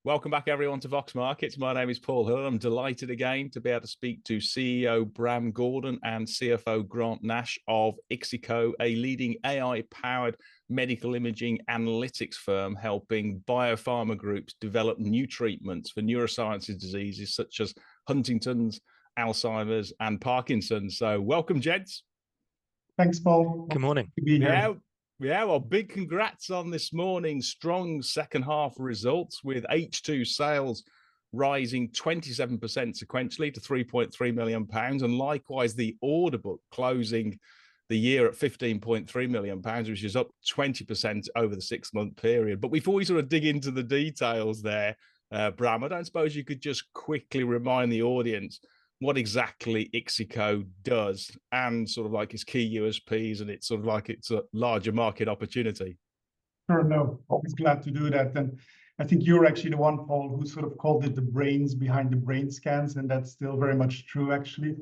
Welcome back, everyone, to Vox Markets. My name is Paul Hill. I'm delighted again to be able to speak to CEO Bram Goorden and CFO Nash of IXICO, a leading AI-powered medical imaging analytics firm helping biopharma groups develop new treatments for neurosciences diseases such as Huntington's, Alzheimer's, and Parkinson's. So welcome, gents. Thanks, Paul. Good morning. Good to be here. Well, big congrats on this morning's strong second half results with H2 sales rising 27% sequentially to £3.3 million. And likewise, the order book closing the year at £15.3 million, which is up 20% over the 6-month period. But before we sort of dig into the details there, Bram, I don't suppose you could just quickly remind the audience what exactly IXICO does and sort of like its key USPs and it's sort of like it's a larger market opportunity. Sure, no, always glad to do that. And I think you're actually the one, Paul, who sort of called it the brains behind the brain scans, and that's still very much true, actually.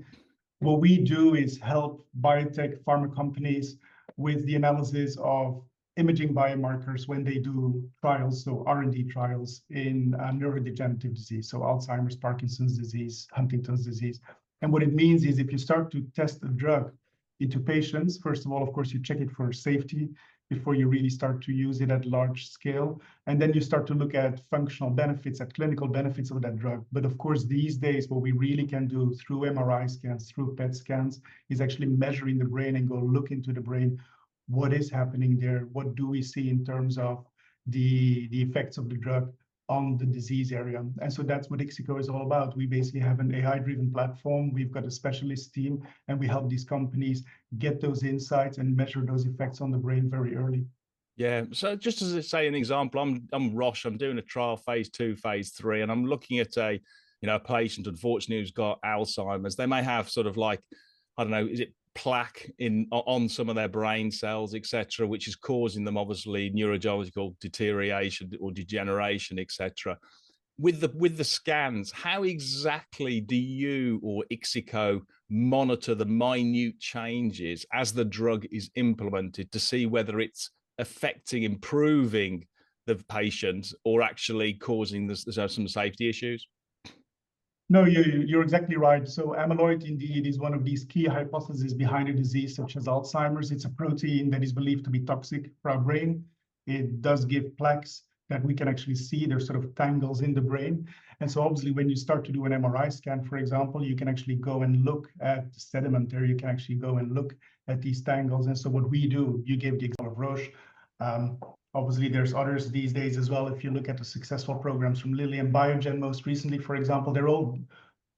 What we do is help biotech pharma companies with the analysis of imaging biomarkers when they do trials, so R&D trials in neurodegenerative disease, so Alzheimer's, Parkinson's disease, Huntington's disease. And what it means is if you start to test a drug into patients, first of all, of course, you check it for safety before you really start to use it at large scale. And then you start to look at functional benefits, at clinical benefits of that drug. But of course, these days, what we really can do through MRI scans, through PET scans, is actually measuring the brain and go look into the brain. What is happening there? What do we see in terms of the effects of the drug on the disease area? And so that's what IXICO is all about. We basically have an AI-driven platform. We've got a specialist team, and we help these companies get those insights and measure those effects on the brain very early. Yeah. So just as I say an example, I'm Roche. I'm doing a trial phase 2, phase 3, and I'm looking at a patient, unfortunately, who's got Alzheimer's. They may have sort of like, I don't know, is it plaque on some of their brain cells, etc., which is causing them obviously neurological deterioration or degeneration, etc. With the scans, how exactly do you or IXICO monitor the minute changes as the drug is implemented to see whether it's affecting, improving the patient or actually causing some safety issues? No, you're exactly right. So amyloid indeed is one of these key hypotheses behind a disease such as Alzheimer's. It's a protein that is believed to be toxic for our brain. It does give plaques that we can actually see. There's sort of tangles in the brain. And so obviously when you start to do an MRI scan, for example, you can actually go and look at the sediment there. You can actually go and look at these tangles. And so what we do, you gave the example of Roche. Obviously, there's others these days as well. If you look at the successful programs from Lilly and Biogen, most recently, for example, they're all,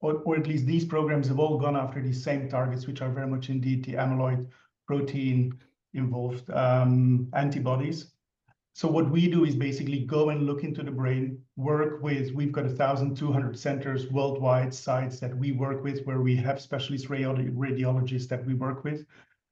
or at least these programs have all gone after these same targets, which are very much indeed the amyloid protein involved antibodies. So what we do is basically go and look into the brain, work with, we've got 1,200 centers worldwide, sites that we work with, where we have specialist radiologists that we work with.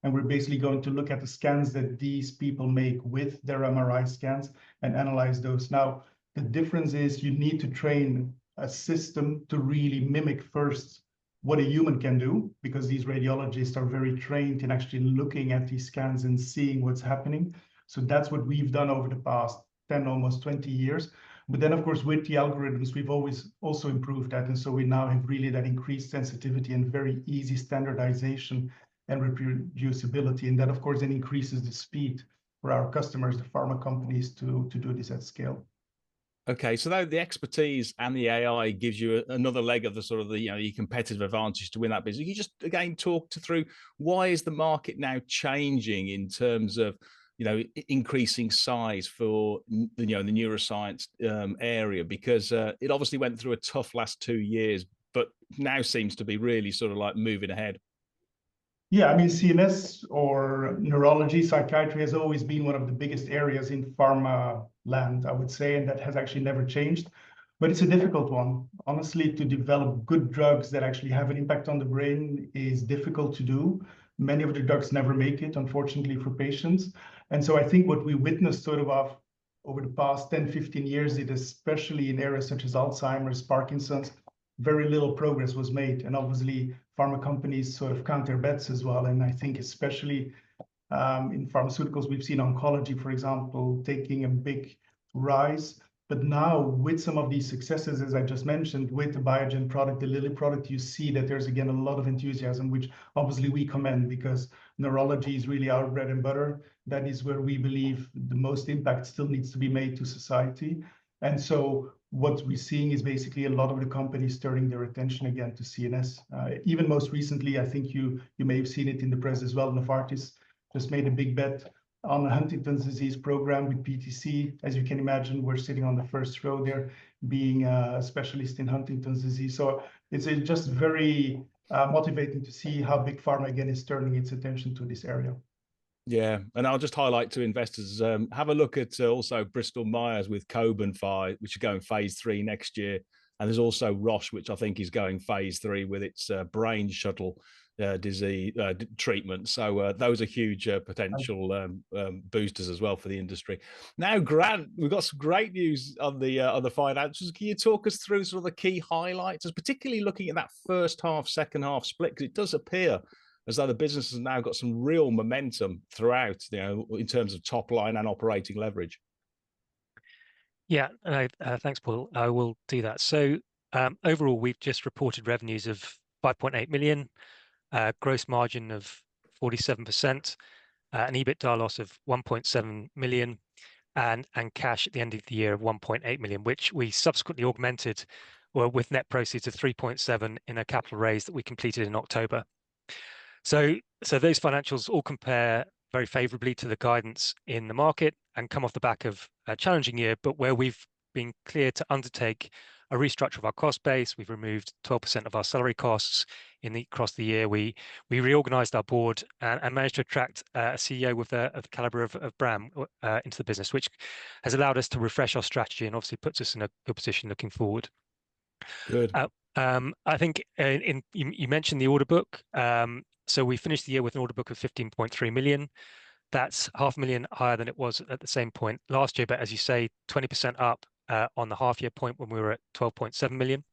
And we're basically going to look at the scans that these people make with their MRI scans and analyze those. Now, the difference is you need to train a system to really mimic first what a human can do, because these radiologists are very trained in actually looking at these scans and seeing what's happening. So that's what we've done over the past 10, almost 20 years. But then, of course, with the algorithms, we've always also improved that. And so we now have really that increased sensitivity and very easy standardization and reproducibility. And that, of course, then increases the speed for our customers, the pharma companies, to do this at scale. Okay, so the expertise and the AI gives you another leg of the sort of the your competitive advantage to win that business. You just again talk through why is the market now changing in terms of increasing size for the neuroscience area, because it obviously went through a tough last 2 years, but now seems to be really sort of like moving ahead. Yeah, I mean, CNS or neurology, psychiatry has always been one of the biggest areas in pharma land, I would say, and that has actually never changed. But it's a difficult one. Honestly, to develop good drugs that actually have an impact on the brain is difficult to do. Many of the drugs never make it, unfortunately, for patients. And so I think what we witnessed sort of over the past 10, 15 years, is especially in areas such as Alzheimer's, Parkinson's, very little progress was made. And obviously, pharma companies sort of count their bets as well. And I think especially in pharmaceuticals, we've seen oncology, for example, taking a big rise. But now, with some of these successes, as I just mentioned, with the Biogen product, the Lilly product, you see that there's again a lot of enthusiasm, which obviously we commend, because neurology is really our bread and butter. That is where we believe the most impact still needs to be made to society. And so what we're seeing is basically a lot of the companies turning their attention again to CNS. Even most recently, I think you may have seen it in the press as well, Novartis just made a big bet on the Huntington's disease program with PTC. As you can imagine, we're sitting on the first row there, being a specialist in Huntington's disease. So it's just very motivating to see how Big Pharma again is turning its attention to this area. Yeah, and I'll just highlight to investors, have a look at also Bristol Myers with Coben 5, which are going phase 3 next year. And there's also Roche, which I think is going phase 3 with its brain shuttle disease treatment. So those are huge potential boosters as well for the industry. Now, Grant, we've got some great news on the financials. Can you talk us through sort of the key highlights, particularly looking at that first half, second half split? Because it does appear as though the business has now got some real momentum throughout, in terms of top line and operating leverage. Yeah, thanks, Paul. I will do that. So overall, we've just reported revenues of 5.8 million, gross margin of 47%, an EBITDA loss of 1.7 million, and cash at the end of the year of 1.8 million, which we subsequently augmented with net proceeds of 3.7 in a capital raise that we completed in October. So those financials all compare very favorably to the guidance in the market and come off the back of a challenging year, but where we've been clear to undertake a restructure of our cost base. We've removed 12% of our salary costs across the year. We reorganized our board and managed to attract a CEO with the caliber of Bram into the business, which has allowed us to refresh our strategy and obviously puts us in a good position looking forward. Good. I think you mentioned the order book. So we finished the year with an order book of 15.3 million. That's 500,000 higher than it was at the same point last year. But as you say, 20% up on the half year point when we were at 12.7 million.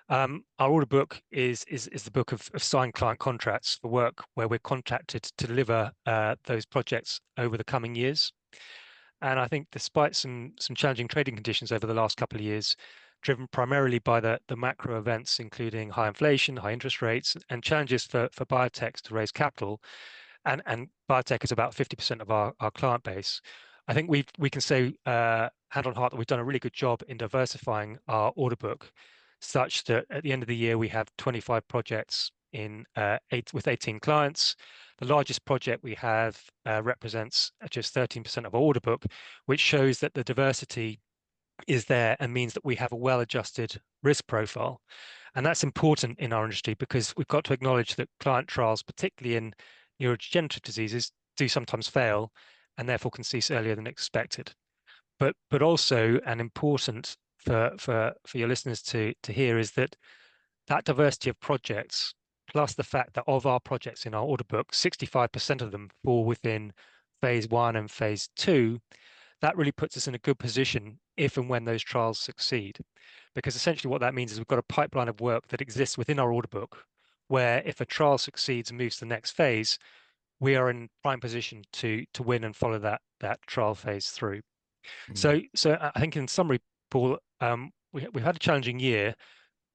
Our order book is the book of signed client contracts for work where we're contracted to deliver those projects over the coming years. And I think despite some challenging trading conditions over the last couple of years, driven primarily by the macro events, including high inflation, high interest rates, and challenges for biotechs to raise capital, and biotech is about 50% of our client base. I think we can say hand on heart that we've done a really good job in diversifying our order book, such that at the end of the year we have 25 projects with 18 clients. The largest project we have represents just 13% of our order book, which shows that the diversity is there and means that we have a well-adjusted risk profile. And that's important in our industry because we've got to acknowledge that client trials, particularly in neurodegenerative diseases, do sometimes fail and therefore can cease earlier than expected. But also, and important for your listeners to hear, is that diversity of projects, plus the fact that of our projects in our order book, 65% of them fall within phase 1 and phase 2, that really puts us in a good position if and when those trials succeed. Because essentially what that means is we've got a pipeline of work that exists within our order book, where if a trial succeeds and moves to the next phase, we are in prime position to win and follow that trial phase through. So I think in summary, Paul, we've had a challenging year,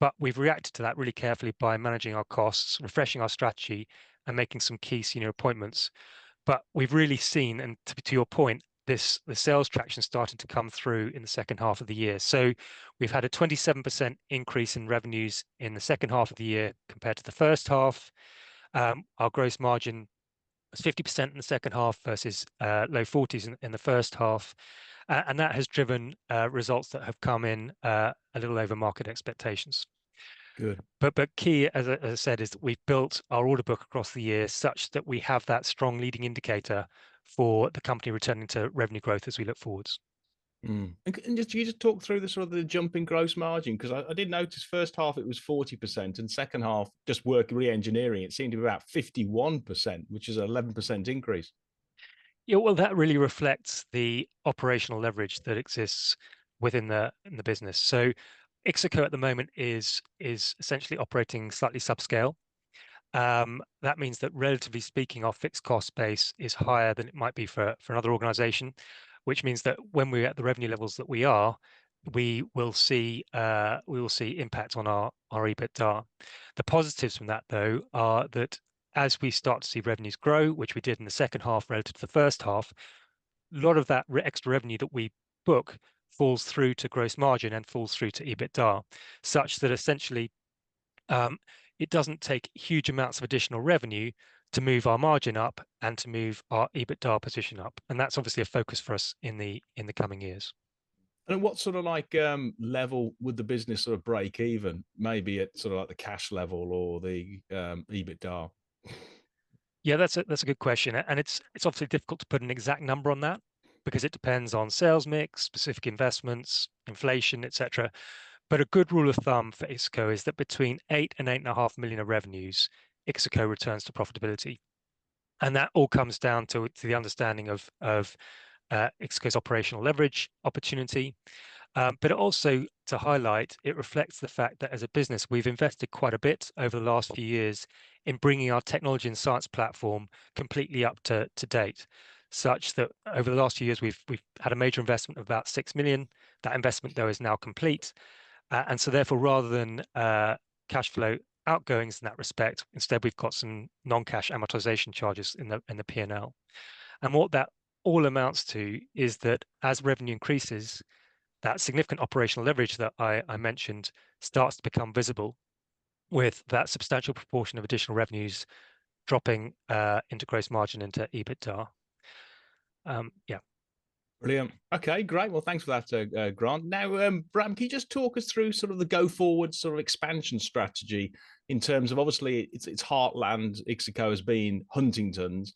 but we've reacted to that really carefully by managing our costs, refreshing our strategy, and making some key senior appointments. But we've really seen, and to your point, the sales traction started to come through in the second half of the year. So we've had a 27% increase in revenues in the second half of the year compared to the first half. Our gross margin was 50% in the second half versus low 40s in the first half. And that has driven results that have come in a little over market expectations. Good. But key, as I said, is that we've built our order book across the year such that we have that strong leading indicator for the company returning to revenue growth as we look forwards. And you just talk through the sort of the jump in gross margin, because I did notice first half it was 40% and second half just work re-engineering it seemed to be about 51%, which is an 11% increase. Yeah, well, that really reflects the operational leverage that exists within the business. So IXICO at the moment is essentially operating slightly subscale. That means that relatively speaking, our fixed cost base is higher than it might be for another organization, which means that when we're at the revenue levels that we are, we will see impact on our EBITDA. The positives from that, though, are that as we start to see revenues grow, which we did in the second half relative to the first half, a lot of that extra revenue that we book falls through to gross margin and falls through to EBITDA, such that essentially it doesn't take huge amounts of additional revenue to move our margin up and to move our EBITDA position up. And that's obviously a focus for us in the coming years. And what sort of like level would the business sort of break even? Maybe at sort of like the cash level or the EBITDA? Yeah, that's a good question, and it's obviously difficult to put an exact number on that because it depends on sales mix, specific investments, inflation, etc. But a good rule of thumb for IXICO is that between 8 and 8.5 million of revenues, IXICO returns to profitability, and that all comes down to the understanding of IXICO's operational leverage opportunity. But also to highlight, it reflects the fact that as a business, we've invested quite a bit over the last few years in bringing our technology and science platform completely up to date, such that over the last few years, we've had a major investment of about 6 million. That investment, though, is now complete. And so therefore, rather than cash flow outgoings in that respect, instead, we've got some non-cash amortization charges in the P&L. And what that all amounts to is that as revenue increases, that significant operational leverage that I mentioned starts to become visible, with that substantial proportion of additional revenues dropping into gross margin, into EBITDA. Yeah. Brilliant. Okay, great. Well, thanks for that, Grant. Now, Bram, can you just talk us through sort of the go forward sort of expansion strategy in terms of, obviously it's heartland, IXICO has been Huntington's,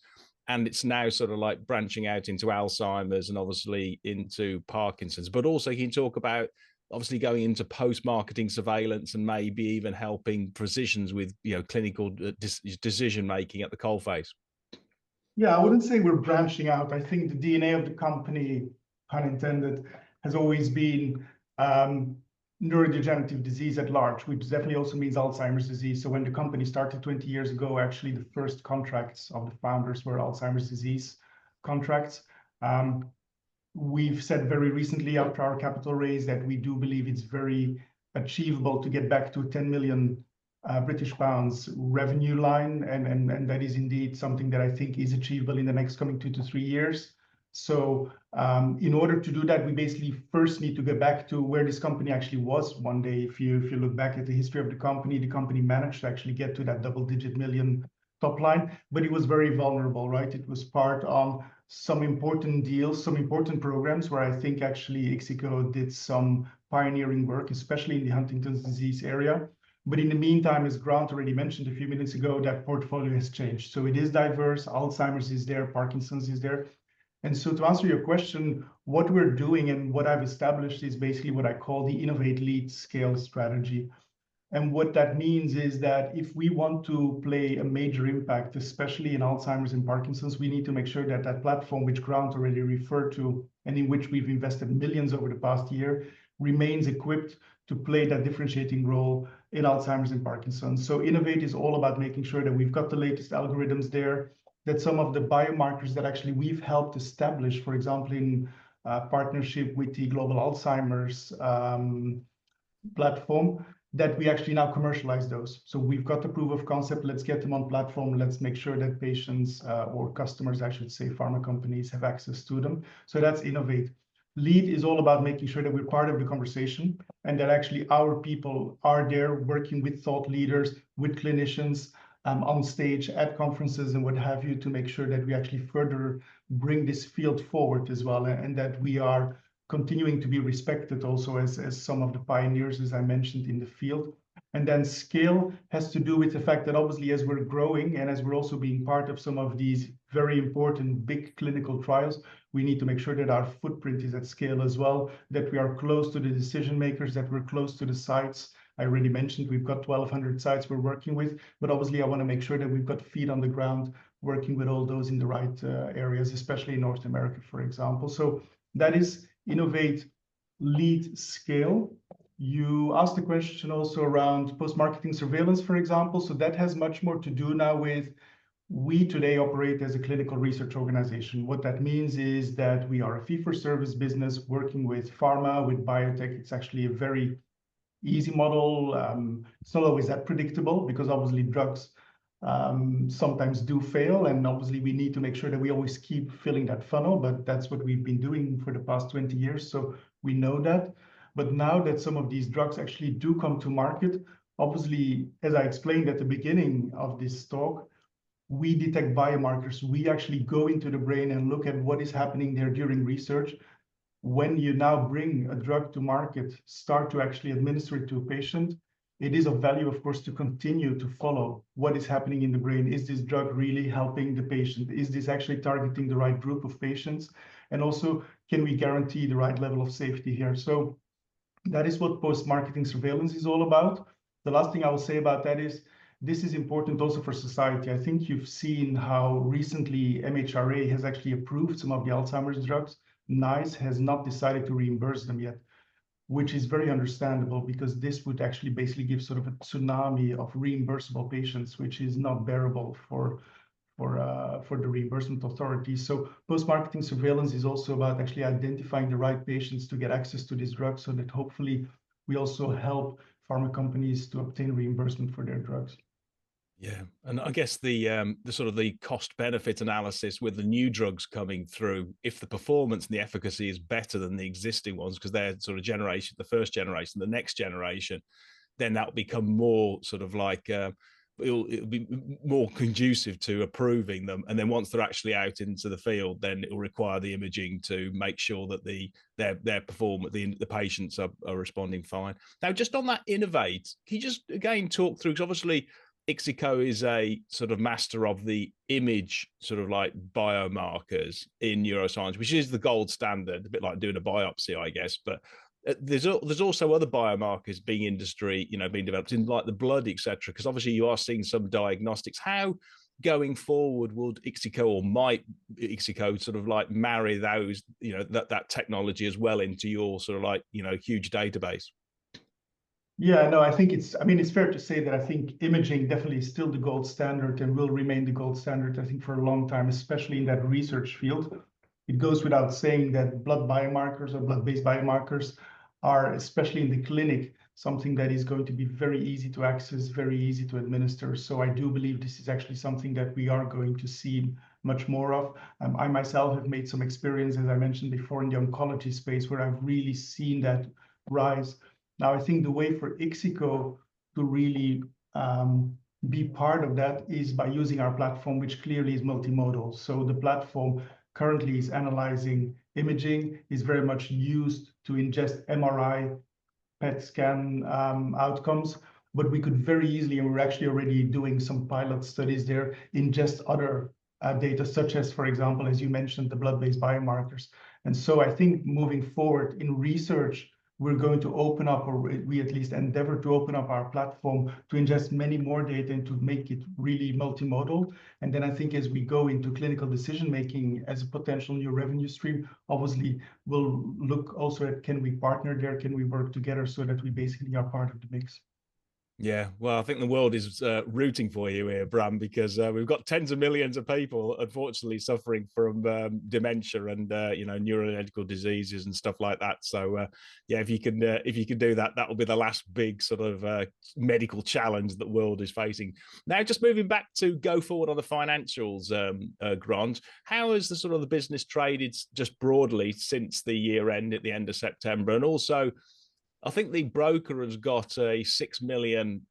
and it's now sort of like branching out into Alzheimer's and obviously into Parkinson's, but also can you talk about obviously going into post-marketing surveillance and maybe even helping physicians with, you know, clinical decision making at the coalface? Yeah, I wouldn't say we're branching out. I think the DNA of the company, pun intended, has always been neurodegenerative disease at large, which definitely also means Alzheimer's disease. So when the company started 20 years ago, actually the first contracts of the founders were Alzheimer's disease contracts. We've said very recently after our capital raise that we do believe it's very achievable to get back to 10 million British pounds revenue line, and that is indeed something that I think is achievable in the next coming 2 to 3 years. So in order to do that, we basically first need to get back to where this company actually was one day. If you look back at the history of the company managed to actually get to that double-digit million top line, but it was very vulnerable, right? It was part on some important deals, some important programs where I think actually IXICO did some pioneering work, especially in the Huntington's disease area. But in the meantime, as Grant already mentioned a few minutes ago, that portfolio has changed. So it is diverse. Alzheimer's is there, Parkinson's is there. And so to answer your question, what we're doing and what I've established is basically what I call the innovate, lead, scale strategy. And what that means is that if we want to play a major impact, especially in Alzheimer's and Parkinson's, we need to make sure that that platform, which Grant already referred to, and in which we've invested millions over the past year, remains equipped to play that differentiating role in Alzheimer's and Parkinson's. So innovate is all about making sure that we've got the latest algorithms there, that some of the biomarkers that actually we've helped establish, for example, in partnership with the Global Alzheimer's platform, that we actually now commercialize those. So we've got the proof of concept. Let's get them on platform. Let's make sure that patients or customers, I should say, pharma companies have access to them. So that's innovate. Lead is all about making sure that we're part of the conversation and that actually our people are there working with thought leaders, with clinicians on stage at conferences and what have you, to make sure that we actually further bring this field forward as well, and that we are continuing to be respected also as some of the pioneers, as I mentioned, in the field. And then scale has to do with the fact that obviously as we're growing and as we're also being part of some of these very important big clinical trials, we need to make sure that our footprint is at scale as well, that we are close to the decision makers, that we're close to the sites. I already mentioned we've got 1,200 sites we're working with, but obviously I want to make sure that we've got feet on the ground working with all those in the right areas, especially in North America, for example. So that is innovate, lead, scale. You asked a question also around post-marketing surveillance, for example. So that has much more to do now with We today operate as a clinical research organization. What that means is that we are a fee-for-service business working with pharma, with biotech. It's actually a very easy model. It's not always that predictable because obviously drugs sometimes do fail, and obviously we need to make sure that we always keep filling that funnel, but that's what we've been doing for the past 20 years, so we know that. But now that some of these drugs actually do come to market, obviously, as I explained at the beginning of this talk, we detect biomarkers. We actually go into the brain and look at what is happening there during research. When you now bring a drug to market, start to actually administer it to a patient, it is of value, of course, to continue to follow what is happening in the brain. Is this drug really helping the patient? Is this actually targeting the right group of patients? And also, can we guarantee the right level of safety here? So that is what post-marketing surveillance is all about. The last thing I will say about that is, this is important also for society. I think you've seen how recently MHRA has actually approved some of the Alzheimer's drugs. NICE has not decided to reimburse them yet, which is very understandable because this would actually basically give sort of a tsunami of reimbursable patients, which is not bearable for the reimbursement authorities. So post-marketing surveillance is also about actually identifying the right patients to get access to this drug, so that hopefully we also help pharma companies to obtain reimbursement for their drugs. Yeah, and I guess the sort of the cost benefit analysis with the new drugs coming through, if the performance and the efficacy is better than the existing ones, because they're sort of generation, the first generation, the next generation, then that will become more sort of like it'll be more conducive to approving them. And then once they're actually out into the field, then it will require the imaging to make sure that their performance, the patients are responding fine. Now, just on that innovate, can you just again talk through, because obviously IXICO is a sort of master of the image sort of like biomarkers in neuroscience, which is the gold standard, a bit like doing a biopsy, I guess. But there's also other biomarkers being developed in like the blood, etc. Because obviously you are seeing some diagnostics. How going forward would IXICO, or might IXICO sort of like marry those, that technology as well into your sort of like, huge database? Yeah, no, I think it's fair to say that I think imaging definitely is still the gold standard and will remain the gold standard, I think, for a long time, especially in that research field. It goes without saying that blood biomarkers or blood-based biomarkers are, especially in the clinic, something that is going to be very easy to access, very easy to administer. So I do believe this is actually something that we are going to see much more of. I myself have made some experience, as I mentioned before, in the oncology space, where I've really seen that rise. Now, I think the way for IXICO to really be part of that is by using our platform, which clearly is multimodal. So the platform currently is analyzing imaging, is very much used to ingest MRI, PET scan outcomes, but we could very easily, and we're actually already doing some pilot studies there, ingest other data, such as, for example, as you mentioned, the blood-based biomarkers. And so I think moving forward in research, we're going to open up, or we at least endeavor to open up our platform to ingest many more data and to make it really multimodal. And then I think as we go into clinical decision-making as a potential new revenue stream, obviously we'll look also at, can we partner there? Can we work together so that we basically are part of the mix? Yeah, well, I think the world is rooting for you here, Bram, because we've got tens of millions of people, unfortunately, suffering from dementia and neurological diseases and stuff like that. So, yeah, if you can do that, that will be the last big sort of medical challenge that the world is facing. Now, just moving back to go forward on the financials, Grant, how has the sort of the business traded just broadly since the year end at the end of September, and also, I think the broker has got a £6 million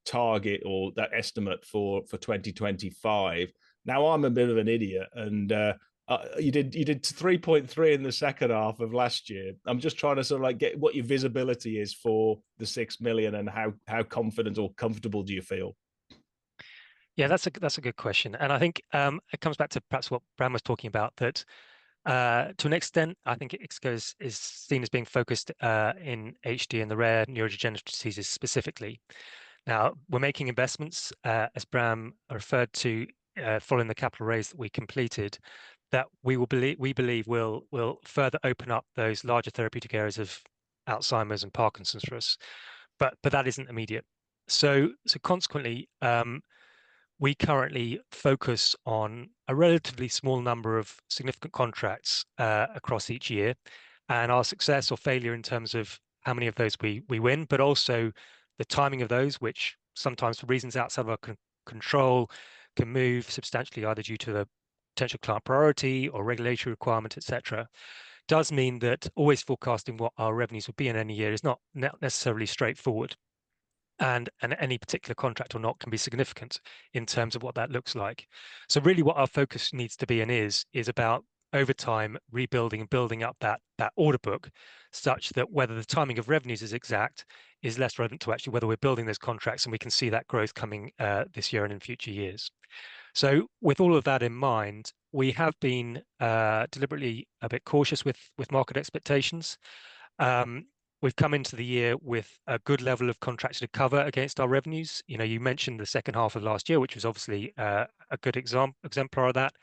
target, or that estimate for 2025. Now, I'm a bit of an idiot, and you did 3.3 in the second half of last year. I'm just trying to sort of like get what your visibility is for the 6 million, and how confident or comfortable do you feel? Yeah, that's a good question, and I think it comes back to perhaps what Bram was talking about, that to an extent, I think IXICO is seen as being focused in HD and the rare neurodegenerative diseases specifically. Now, we're making investments, as Bram referred to, following the capital raise that we completed, that we believe will further open up those larger therapeutic areas of Alzheimer's and Parkinson's for us. But that isn't immediate. So consequently, we currently focus on a relatively small number of significant contracts across each year, and our success or failure in terms of how many of those we win, but also the timing of those, which sometimes for reasons outside of our control can move substantially, either due to the potential client priority or regulatory requirement, etc., does mean that always forecasting what our revenues will be in any year is not necessarily straightforward. And any particular contract or not can be significant in terms of what that looks like. So really what our focus needs to be and is about over time rebuilding and building up that order book, such that whether the timing of revenues is exact is less relevant to actually whether we're building those contracts and we can see that growth coming this year and in future years. So with all of that in mind, we have been deliberately a bit cautious with market expectations. We've come into the year with a good level of contracted cover against our revenues. You know, you mentioned the second half of last year, which was obviously a good exemplar of that.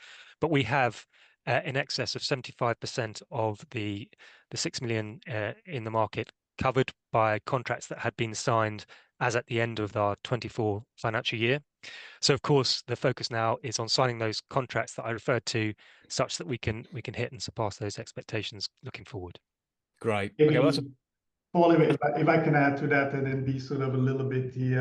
But we have in excess of 75% of the 6 million in the market covered by contracts that had been signed as at the end of our 24 financial year. So of course, the focus now is on signing those contracts that I referred to, such that we can hit and surpass those expectations looking forward. Great. Okay, Okay, Paul, if I can add to that and then be sort of a little bit the,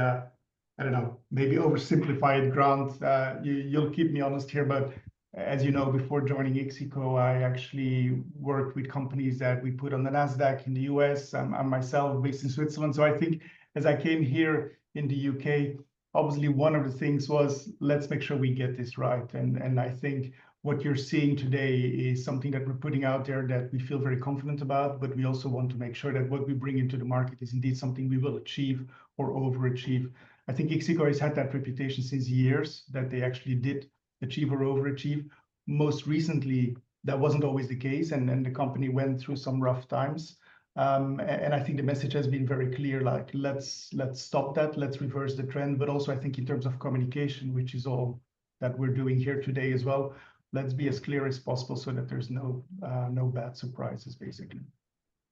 I don't know, maybe oversimplified, Grant, you'll keep me honest here, but as you know, before joining IXICO, I actually worked with companies that we put on the NASDAQ in the US. I'm myself based in Switzerland. So I think as I came here in the UK, obviously one of the things was, let's make sure we get this right. And I think what you're seeing today is something that we're putting out there that we feel very confident about, but we also want to make sure that what we bring into the market is indeed something we will achieve or overachieve. I think IXICO has had that reputation since years, that they actually did achieve or overachieve. Most recently, that wasn't always the case, and the company went through some rough times. And I think the message has been very clear, like, let's stop that, let's reverse the trend. But also I think in terms of communication, which is all that we're doing here today as well, let's be as clear as possible so that there's no bad surprises, basically.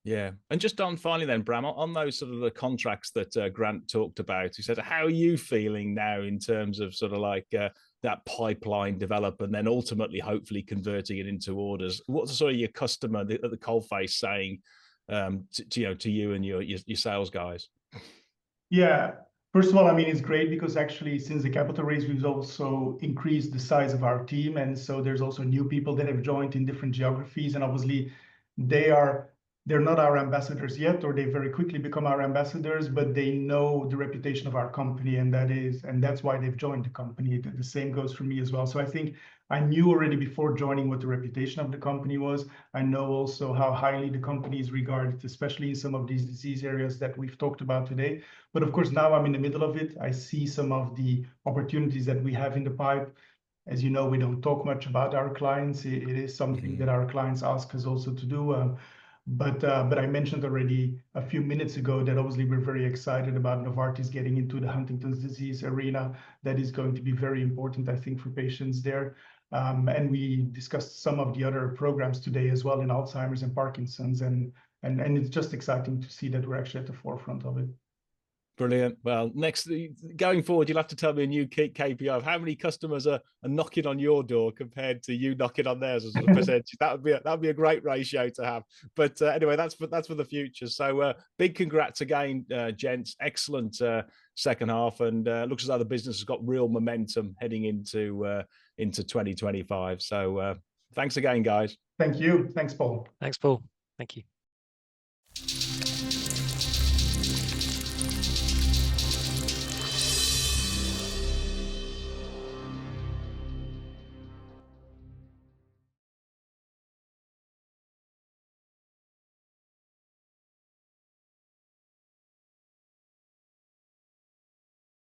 Yeah. And just on finally then, Bram, on those sort of the contracts that Grant talked about, he said, how are you feeling now in terms of sort of like that pipeline develop and then ultimately hopefully converting it into orders? What's sort of your customer at the coalface saying to you and your sales guys? Yeah. First of all, I mean, it's great because actually since the capital raise, we've also increased the size of our team. And so there's also new people that have joined in different geographies. And obviously they're not our ambassadors yet, or they very quickly become our ambassadors, but they know the reputation of our company, and that's why they've joined the company. The same goes for me as well. So I think I knew already before joining what the reputation of the company was. I know also how highly the company is regarded, especially in some of these disease areas that we've talked about today. But of course, now I'm in the middle of it. I see some of the opportunities that we have in the pipe. As you know, we don't talk much about our clients. It is something that our clients ask us also to do. But I mentioned already a few minutes ago that obviously we're very excited about Novartis getting into the Huntington's disease arena. That is going to be very important, I think, for patients there. And we discussed some of the other programs today as well in Alzheimer's and Parkinson's. And it's just exciting to see that we're actually at the forefront of it. Brilliant. Well, next, going forward, you'll have to tell me a new KPI of how many customers are knocking on your door compared to you knocking on theirs as a percentage. That would be a great ratio to have. But anyway, that's for the future. So big congrats again, gents. Excellent second half, and looks as though the business has got real momentum heading into 2025. So thanks again, guys. Thank you. Thanks, Paul. Thanks, Paul. Thank you.